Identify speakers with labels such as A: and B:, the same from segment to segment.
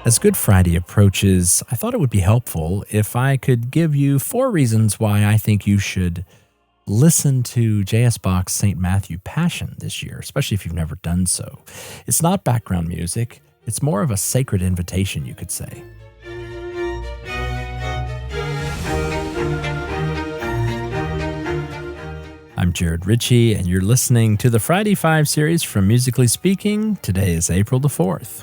A: As Good Friday approaches, I thought it would be helpful if I could give you 4 reasons why I think you should listen to J.S. Bach's St. Matthew Passion this year, especially if you've never done so. It's not background music, it's more of a sacred invitation, you could say. I'm Jared Ritchie, and you're listening to the Friday 5 series from Musically Speaking. Today is April the 4th.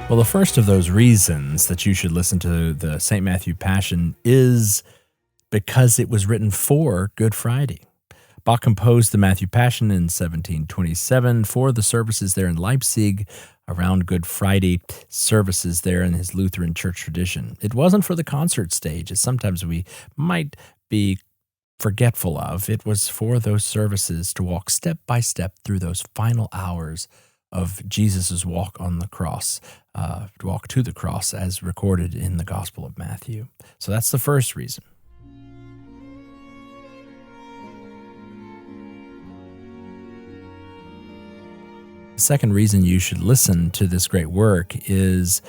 A: Well, the first of those reasons that you should listen to the St. Matthew Passion is because it was written for Good Friday. Bach composed the Matthew Passion in 1727 for the services there in Leipzig around Good Friday, services there in his Lutheran church tradition. It wasn't for the concert stage, as sometimes we might be forgetful of. It was for those services to walk step by step through those final hours of Jesus' walk on the cross, walk to the cross as recorded in the Gospel of Matthew. So that's the first reason. The second reason you should listen to this great work is,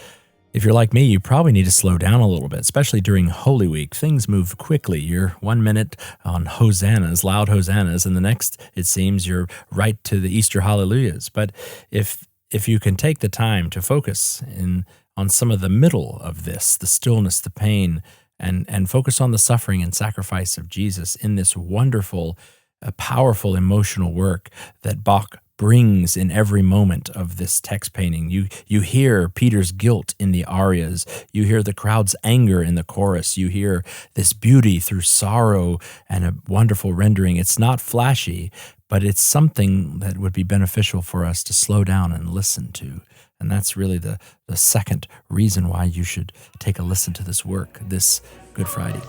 A: if you're like me, you probably need to slow down a little bit, especially during Holy Week. Things move quickly. You're 1 minute on hosannas, loud hosannas, and the next, it seems, you're right to the Easter hallelujahs. But if you can take the time to focus on some of the middle of this, the stillness, the pain, and focus on the suffering and sacrifice of Jesus in this wonderful, powerful emotional work that Bach brings in every moment of this text painting. You hear Peter's guilt in the arias. You hear the crowd's anger in the chorus. You hear this beauty through sorrow and a wonderful rendering. It's not flashy, but it's something that would be beneficial for us to slow down and listen to. And that's really the second reason why you should take a listen to this work this Good Friday.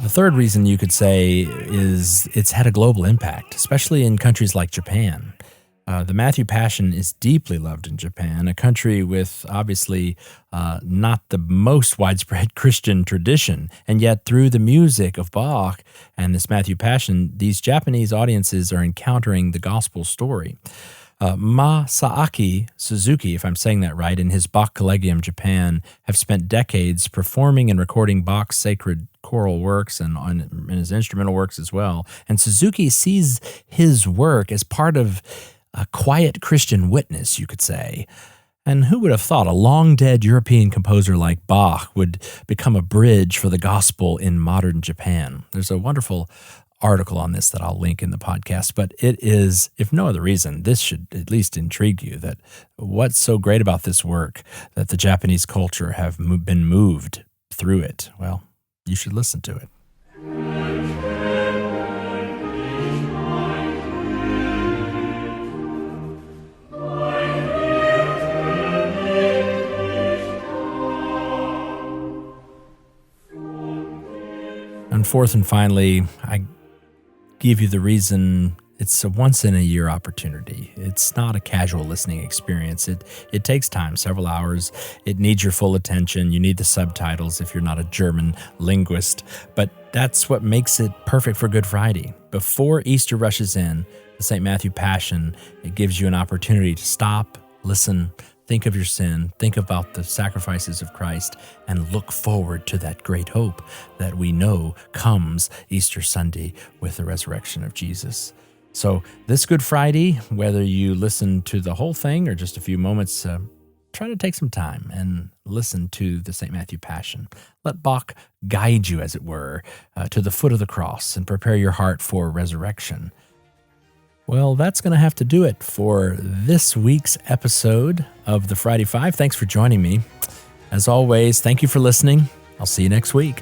A: The third reason you could say is it's had a global impact, especially in countries like Japan. The Matthew Passion is deeply loved in Japan, a country with obviously not the most widespread Christian tradition. And yet through the music of Bach and this Matthew Passion, these Japanese audiences are encountering the gospel story. Masaaki Suzuki, if I'm saying that right, and his Bach Collegium Japan have spent decades performing and recording Bach's sacred choral works and his instrumental works as well. And Suzuki sees his work as part of a quiet Christian witness, you could say. And who would have thought a long-dead European composer like Bach would become a bridge for the gospel in modern Japan? There's a wonderful article on this that I'll link in the podcast, but it is, if no other reason, this should at least intrigue you, that what's so great about this work that the Japanese culture have been moved through it. Well, you should listen to it. And fourth and finally, I give you the reason it's a once-in-a-year opportunity. It's not a casual listening experience. It takes time, several hours. It needs your full attention. You need the subtitles if you're not a German linguist. But that's what makes it perfect for Good Friday. Before Easter rushes in, the St. Matthew Passion, it gives you an opportunity to stop, listen, think of your sin, think about the sacrifices of Christ, and look forward to that great hope that we know comes Easter Sunday with the resurrection of Jesus. So this Good Friday, whether you listen to the whole thing or just a few moments, try to take some time and listen to the St. Matthew Passion. Let Bach guide you, as it were, to the foot of the cross and prepare your heart for resurrection. Well, that's going to have to do it for this week's episode of the Friday Five. Thanks for joining me. As always, thank you for listening. I'll see you next week.